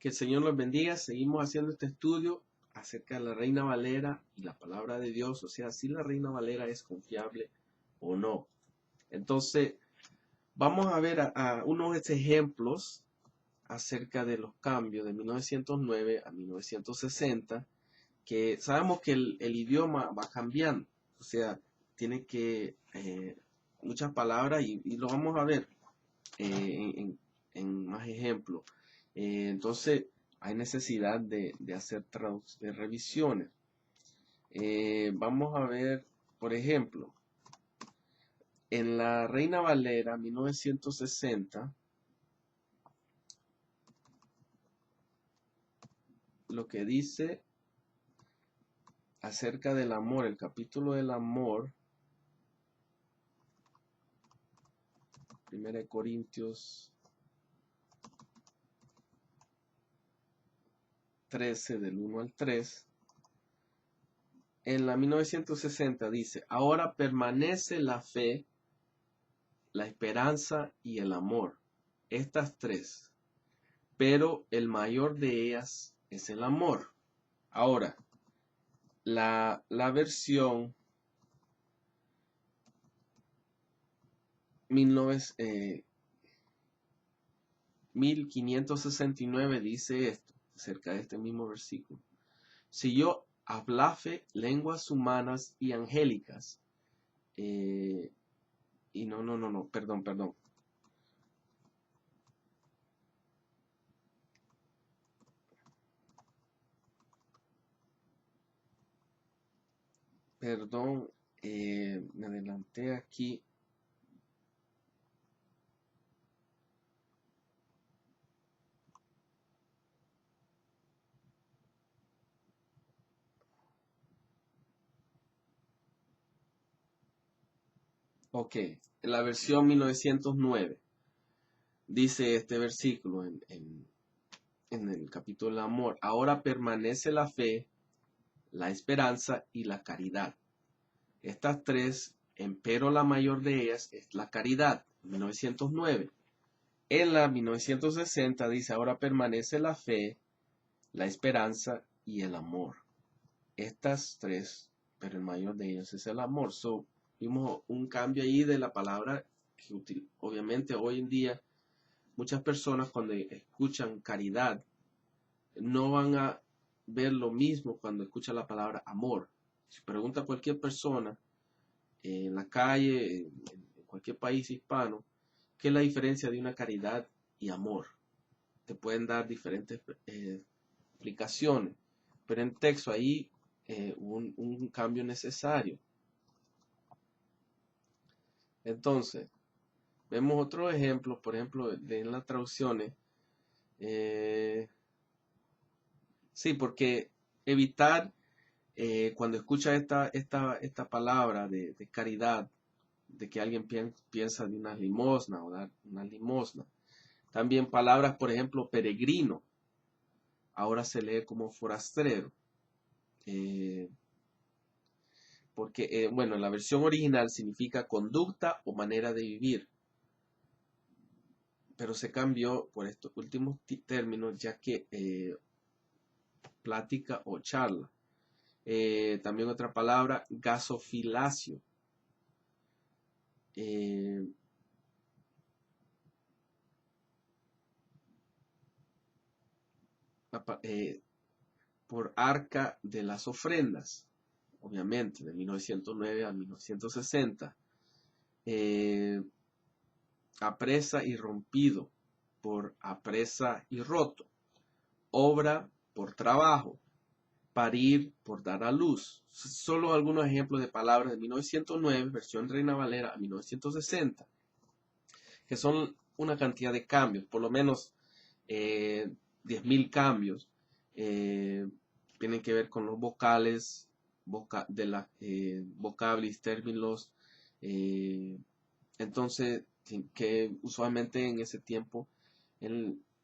Que el Señor los bendiga. Seguimos haciendo este estudio acerca de la Reina Valera y la palabra de Dios. O sea, si la Reina Valera es confiable o no. Entonces, vamos a ver a unos ejemplos acerca de los cambios de 1909 a 1960, que sabemos que el idioma va cambiando. O sea, tiene que muchas palabras y lo vamos a ver en más ejemplos. Entonces, hay necesidad de hacer revisiones. Vamos a ver, por ejemplo, en la Reina Valera 1960, lo que dice acerca del amor, el capítulo del amor, 1 Corintios 13, del 1 al 3, en la 1960 dice: ahora permanece la fe, la esperanza y el amor, estas tres, pero el mayor de ellas es el amor. Ahora, la versión 1569 dice esto, acerca de este mismo versículo: si yo hablase lenguas humanas y angélicas, perdón. Perdón, me adelanté aquí. Ok, la versión 1909 dice este versículo en el capítulo del amor: ahora permanece la fe, la esperanza y la caridad. Estas tres, empero la mayor de ellas es la caridad. 1909. En la 1960 dice: ahora permanece la fe, la esperanza y el amor. Estas tres, pero el mayor de ellos es el amor. Vimos un cambio ahí de la palabra que obviamente hoy en día muchas personas cuando escuchan caridad no van a ver lo mismo cuando escuchan la palabra amor. Si pregunta a cualquier persona en la calle, en cualquier país hispano, ¿qué es la diferencia de una caridad y amor? Te pueden dar diferentes explicaciones, pero en texto ahí un cambio necesario. Entonces, vemos otros ejemplos, por ejemplo, en las traducciones. Sí, porque evitar, cuando escucha esta palabra de caridad, de que alguien piensa de una limosna o dar una limosna. También palabras, por ejemplo, peregrino, ahora se lee como forastero. Porque, bueno, en la versión original significa conducta o manera de vivir, pero se cambió por estos últimos términos, ya que plática o charla. También otra palabra, gasofilacio. Por arca de las ofrendas, obviamente, de 1909 a 1960. Apresa y rompido, por apresa y roto. Obra, por trabajo. Parir, por dar a luz. Solo algunos ejemplos de palabras de 1909, versión Reina Valera, a 1960, que son una cantidad de cambios, por lo menos 10.000 cambios. Tienen que ver con los vocales, vocablis, términos. Entonces, que usualmente en ese tiempo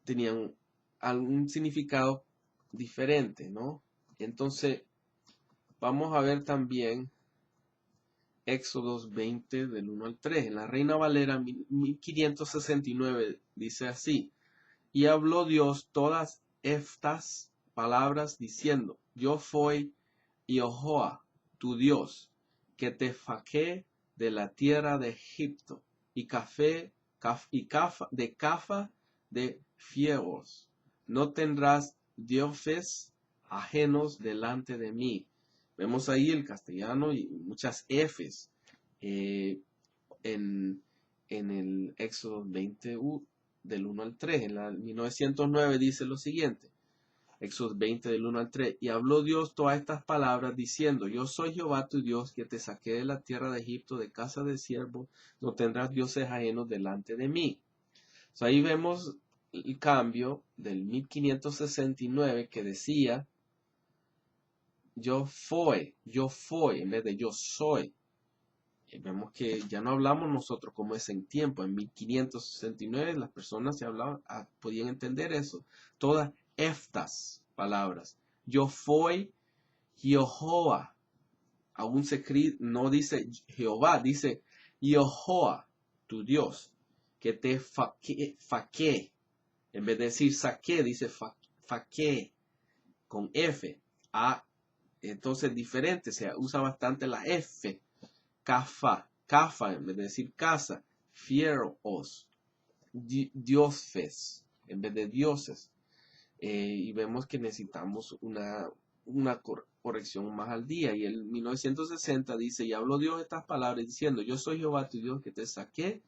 tenían algún significado diferente, ¿no? Entonces, vamos a ver también Éxodos 20 del 1 al 3. En la Reina Valera 1569 dice así: y habló Dios todas estas palabras diciendo, yo fui Jehová, tu Dios, que te saqué de la tierra de Egipto, y Cafa de fieros. No tendrás dioses ajenos delante de mí. Vemos ahí el castellano y muchas Fs en el Éxodo 20 del 1 al 3. En la 1909 dice lo siguiente. Éxodo 20 del 1 al 3. Y habló Dios todas estas palabras diciendo, yo soy Jehová tu Dios que te saqué de la tierra de Egipto, de casa de siervo, no tendrás dioses ajenos delante de mí. So, ahí vemos el cambio del 1569 que decía, yo fui, en vez de yo soy. Vemos que ya no hablamos nosotros como es en tiempo. En 1569 las personas se hablaban, podían entender eso. Todas estas palabras. Yo fui Jehová. Aún se escribe, no dice Jehová, dice Jehová, tu Dios, que te faqué. En vez de decir saqué, dice faqué, con F. Entonces diferente, se usa bastante la F. Cafa, en vez de decir casa. Fieros, dioses, en vez de dioses. Y vemos que necesitamos una corrección más al día. Y en 1960 dice, y habló Dios estas palabras diciendo, yo soy Jehová tu Dios que te saqué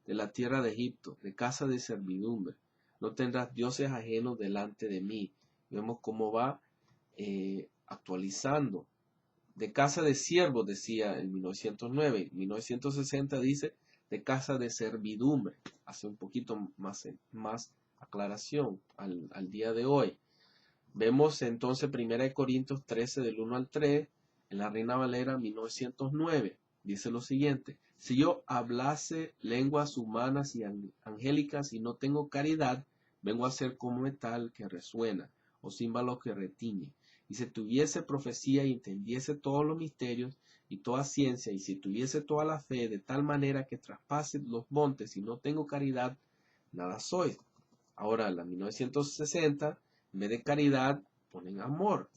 de la tierra de Egipto, de casa de servidumbre. No tendrás dioses ajenos delante de mí. Vemos cómo va actualizando. De casa de siervos, decía en 1909. 1960 dice de casa de servidumbre. Hace un poquito más aclaración al día de hoy. Vemos entonces 1 Corintios 13 del 1 al 3 en la Reina Valera 1909. Dice lo siguiente. Si yo hablase lenguas humanas y angélicas y no tengo caridad, vengo a ser como metal que resuena o címbalo que retiñe. Y si tuviese profecía y entendiese todos los misterios y toda ciencia, y si tuviese toda la fe de tal manera que traspase los montes y no tengo caridad, nada soy. Ahora, la 1960, en vez de caridad, ponen amor.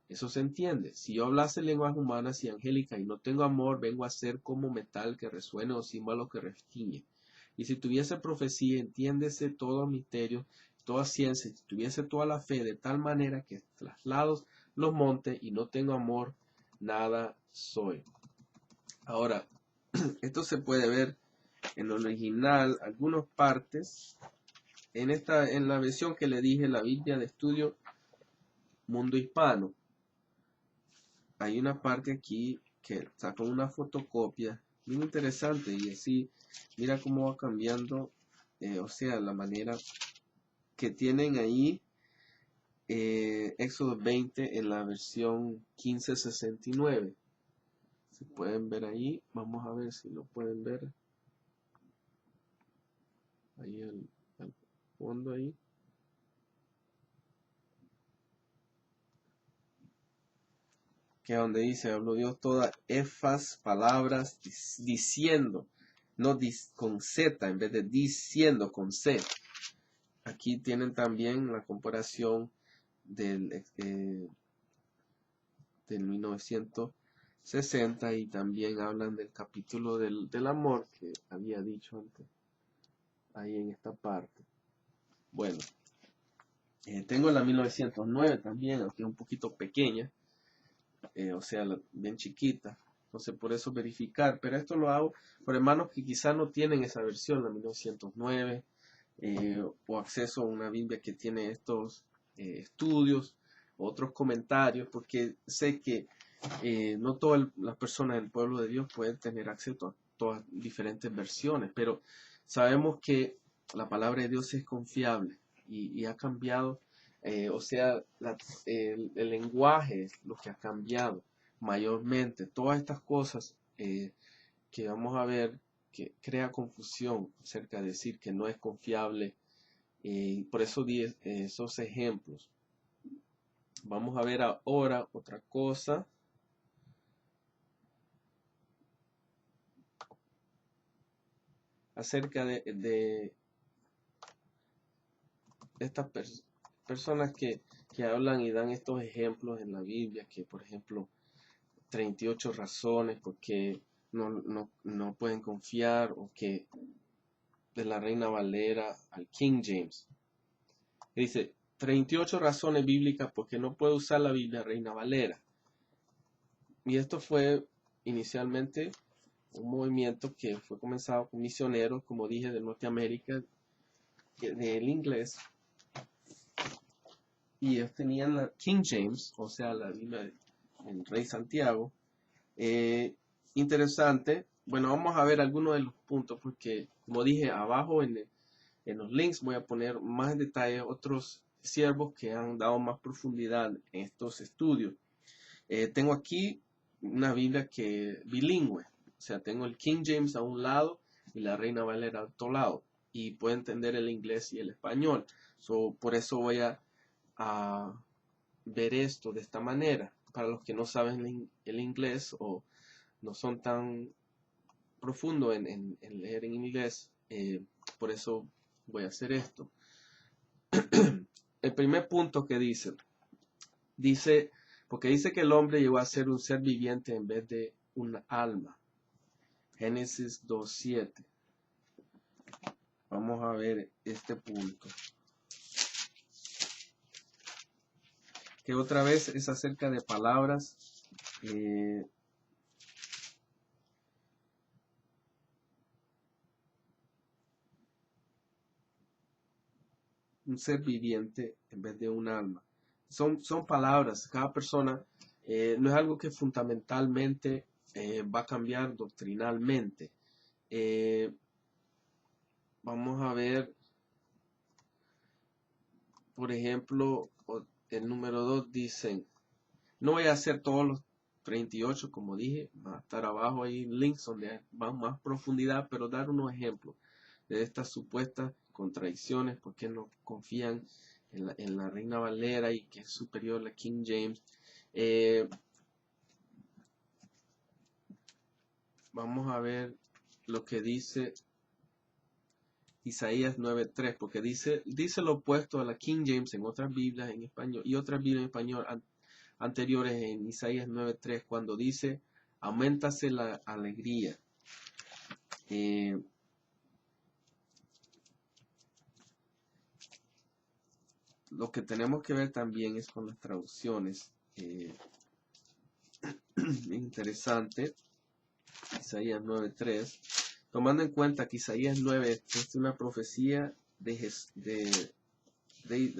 Eso se entiende. Si yo hablase lenguas humanas y angélicas y no tengo amor, vengo a ser como metal que resuene o címbalo que retiñe. Y si tuviese profecía, entiéndese todo misterio, toda ciencia, si tuviese toda la fe de tal manera que traslados los montes y no tengo amor, nada soy. Ahora, esto se puede ver en el original, algunas partes. En la versión que le dije, la Biblia de Estudio Mundo Hispano, hay una parte aquí que sacó una fotocopia muy interesante y así, mira cómo va cambiando, o sea, la manera que tienen ahí Éxodo 20 en la versión 1569. Si pueden ver ahí, vamos a ver si lo pueden ver. Ahí al fondo ahí. Que donde dice, habló Dios todas esas palabras diciendo, no con Z en vez de diciendo con C. Aquí tienen también la comparación del 1960 y también hablan del capítulo del amor que había dicho antes, ahí en esta parte. Bueno, tengo la 1909 también, aunque un poquito pequeña. O sea, bien chiquita. Entonces, por eso verificar. Pero esto lo hago por hermanos que quizás no tienen esa versión, la 1909, o acceso a una Biblia que tiene estos estudios, otros comentarios, porque sé que no todas las personas del pueblo de Dios pueden tener acceso a todas diferentes versiones, pero sabemos que la palabra de Dios es confiable y ha cambiado. O sea, el lenguaje es lo que ha cambiado mayormente. Todas estas cosas que vamos a ver que crea confusión acerca de decir que no es confiable. Por eso di esos ejemplos. Vamos a ver ahora otra cosa. Acerca de estas personas. personas que hablan y dan estos ejemplos en la Biblia, que por ejemplo 38 razones por qué no pueden confiar, o que de la Reina Valera al King James. Dice 38 razones bíblicas por qué no puede usar la Biblia Reina Valera. Y esto fue inicialmente un movimiento que fue comenzado con misioneros, como dije, de Norteamérica, del inglés. Y ellos tenían la King James, o sea, la Biblia del Rey Santiago. Interesante. Bueno, vamos a ver algunos de los puntos, porque como dije, abajo en los links voy a poner más detalles, otros siervos que han dado más profundidad en estos estudios. Tengo aquí una Biblia que bilingüe, o sea, tengo el King James a un lado y la Reina Valera al otro lado, y puedo entender el inglés y el español. Por eso voy a ver esto de esta manera. Para los que no saben el inglés o no son tan profundos en leer en inglés, por eso voy a hacer esto. El primer punto que dice, porque dice que el hombre llegó a ser un ser viviente en vez de un alma. Génesis 2:7. Vamos a ver este punto, que otra vez es acerca de palabras. Un ser viviente en vez de un alma. Son palabras, cada persona, no es algo que fundamentalmente va a cambiar doctrinalmente. Vamos a ver, por ejemplo, el número 2 dicen, no voy a hacer todos los 38, como dije, va a estar abajo ahí links donde van más profundidad, pero dar unos ejemplos de estas supuestas contradicciones, porque no confían en la Reina Valera y que es superior a la King James. Vamos a ver lo que dice Isaías 9:3, porque dice lo opuesto a la King James en otras Biblias en español y otras Biblias en español anteriores en Isaías 9:3, cuando dice, auméntase la alegría. Lo que tenemos que ver también es con las traducciones. Interesante. Isaías 9:3. Tomando en cuenta que Isaías 9 es una profecía del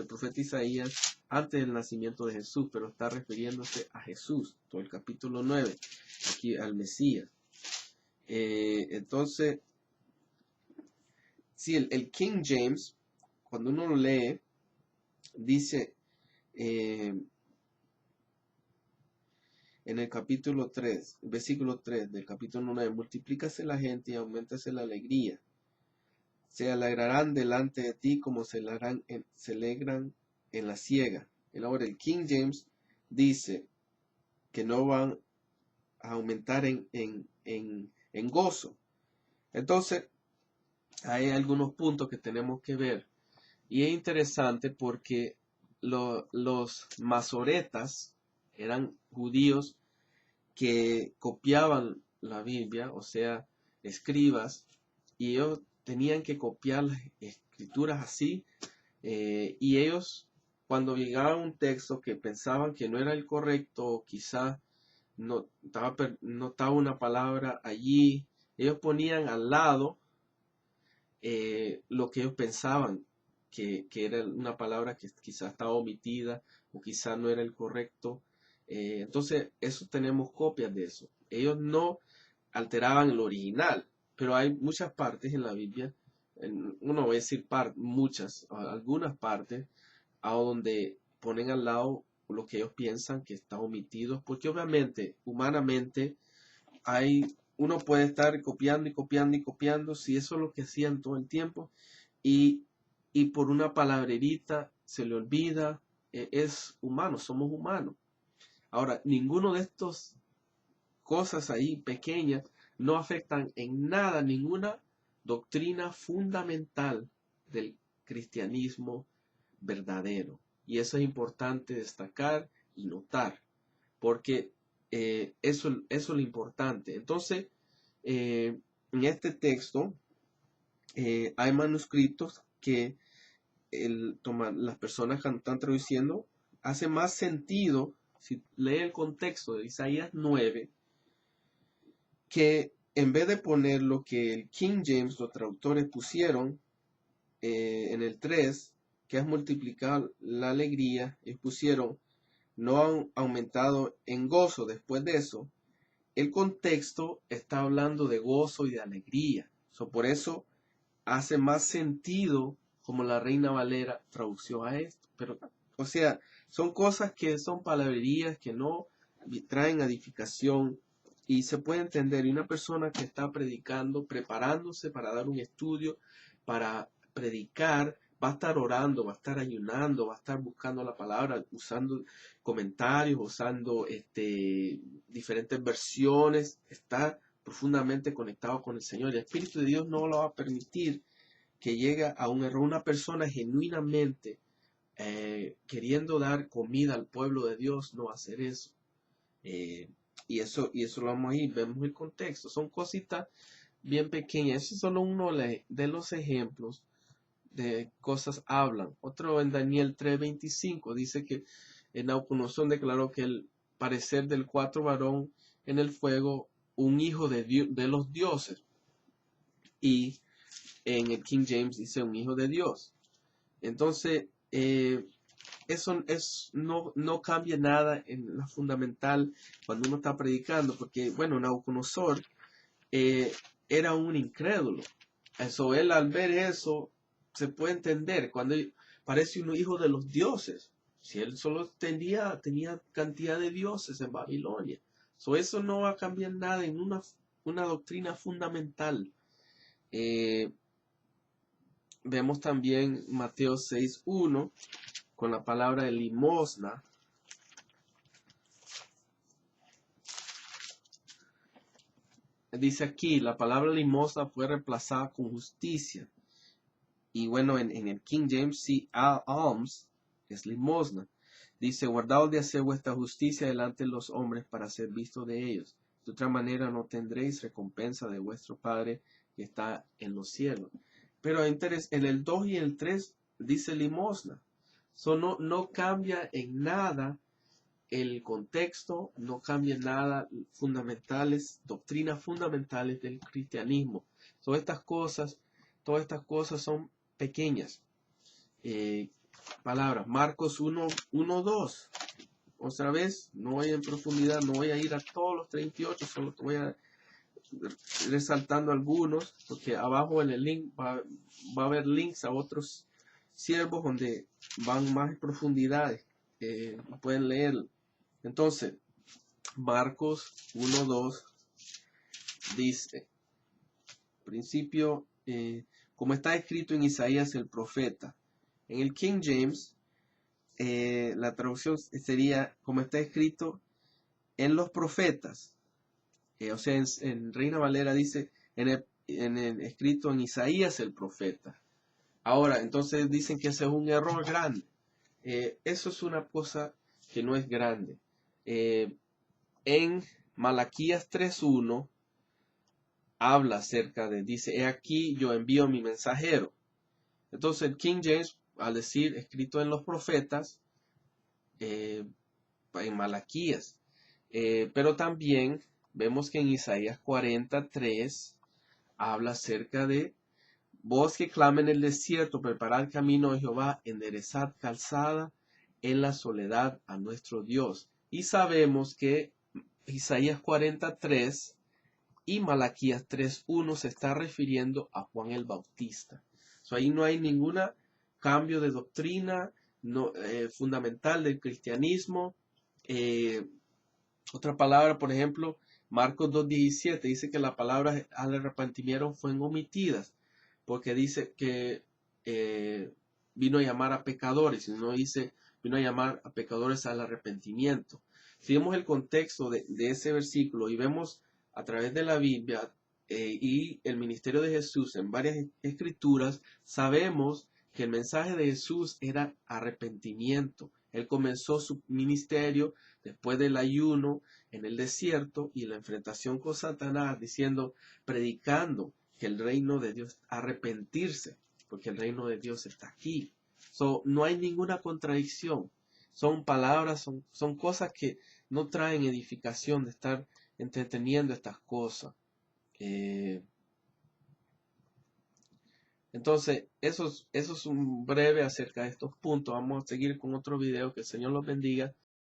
profeta Isaías antes del nacimiento de Jesús, pero está refiriéndose a Jesús, todo el capítulo 9, aquí al Mesías. Entonces, sí, el King James, cuando uno lo lee, dice en el capítulo 3, versículo 3 del capítulo 9, multiplícase la gente y auméntase la alegría. Se alegrarán delante de ti como se alegran en la siega. Ahora el King James dice que no van a aumentar en gozo. Entonces, hay algunos puntos que tenemos que ver. Y es interesante porque los masoretas eran judíos que copiaban la Biblia, o sea, escribas, y ellos tenían que copiar las escrituras así, y ellos, cuando llegaban a un texto que pensaban que no era el correcto, quizás no estaba una palabra allí, ellos ponían al lado lo que ellos pensaban que era una palabra que quizás estaba omitida o quizás no era el correcto. Entonces, eso tenemos copias de eso. Ellos no alteraban el original, pero hay muchas partes en la Biblia, uno voy a decir muchas, algunas partes, a donde ponen al lado lo que ellos piensan que está omitido, porque obviamente, humanamente, uno puede estar copiando y copiando y copiando, si eso es lo que hacían todo el tiempo, y por una palabrerita se le olvida, es humano, somos humanos. Ahora, ninguno de estos cosas ahí pequeñas no afectan en nada ninguna doctrina fundamental del cristianismo verdadero. Y eso es importante destacar y notar, porque eso es lo importante. Entonces, en este texto hay manuscritos que las personas que están traduciendo, hace más sentido, si lee el contexto de Isaías 9, que en vez de poner lo que el King James, los traductores pusieron en el 3, que es multiplicar la alegría, y pusieron no han aumentado en gozo. Después de eso, el contexto está hablando de gozo y de alegría. Por eso hace más sentido como la Reina Valera tradució a esto. Pero, o sea, son cosas que son palabrerías que no traen edificación y se puede entender. Y una persona que está predicando, preparándose para dar un estudio, para predicar, va a estar orando, va a estar ayunando, va a estar buscando la palabra, usando comentarios, usando diferentes versiones, está profundamente conectado con el Señor. El Espíritu de Dios no lo va a permitir que llegue a un error. Una persona genuinamente queriendo dar comida al pueblo de Dios no va a hacer eso. Y eso lo vamos a ir, vemos el contexto. Son cositas bien pequeñas. Ese es solo uno de los ejemplos de cosas hablan. Otro en Daniel 3:25 dice que Nabucodonosor declaró que el parecer del cuarto varón en el fuego, un hijo de los dioses. Y en el King James dice un hijo de Dios. Entonces, eso no cambia nada en la fundamental cuando uno está predicando, porque, bueno, Nabucodonosor era un incrédulo. Eso, él al ver eso, se puede entender cuando parece un hijo de los dioses. Si él solo tenía cantidad de dioses en Babilonia. Eso no va a cambiar nada en una doctrina fundamental. Vemos también Mateo 6:1 con la palabra de limosna. Dice aquí, la palabra limosna fue reemplazada con justicia. Y bueno, en el King James, sí, alms es limosna. Dice, guardaos de hacer vuestra justicia delante de los hombres para ser visto de ellos. De otra manera no tendréis recompensa de vuestro Padre que está en los cielos. Pero en el 2 y el 3 dice limosna. No cambia en nada el contexto, no cambia nada doctrinas fundamentales del cristianismo. Todas estas cosas son pequeñas. Palabras, Marcos 1:2. Otra vez, no voy en profundidad, no voy a ir a todos los 38, solo te voy a resaltando algunos, porque abajo en el link va a haber links a otros siervos donde van más en profundidad, pueden leerlo. Entonces, Marcos 1:2 dice, principio, como está escrito en Isaías el profeta. En el King James, la traducción sería, como está escrito en los profetas. O sea, en Reina Valera dice, escrito en Isaías el profeta. Ahora, entonces dicen que ese es un error grande. Eso es una cosa que no es grande. En Malaquías 3:1 habla acerca dice, he aquí yo envío mi mensajero. Entonces el King James, al decir escrito en los profetas, en Malaquías, pero también vemos que en Isaías 43 habla acerca de voz que clama en el desierto, preparad camino de Jehová, enderezad calzada en la soledad a nuestro Dios. Y sabemos que Isaías 43 y Malaquías 3:1 se está refiriendo a Juan el Bautista. Ahí no hay ningún cambio de doctrina fundamental del cristianismo. Otra palabra, por ejemplo, Marcos 2:17 dice que la palabra al arrepentimiento fueron omitidas, porque dice que vino a llamar a pecadores, y no dice vino a llamar a pecadores al arrepentimiento. Si vemos el contexto de ese versículo y vemos a través de la Biblia y el ministerio de Jesús en varias escrituras, sabemos que el mensaje de Jesús era arrepentimiento. Él comenzó su ministerio después del ayuno en el desierto y la enfrentación con Satanás, diciendo, predicando que el reino de Dios, arrepentirse, porque el reino de Dios está aquí. No hay ninguna contradicción. Son palabras, son cosas que no traen edificación de estar entreteniendo estas cosas. Entonces, eso es un breve acerca de estos puntos. Vamos a seguir con otro video. Que el Señor los bendiga.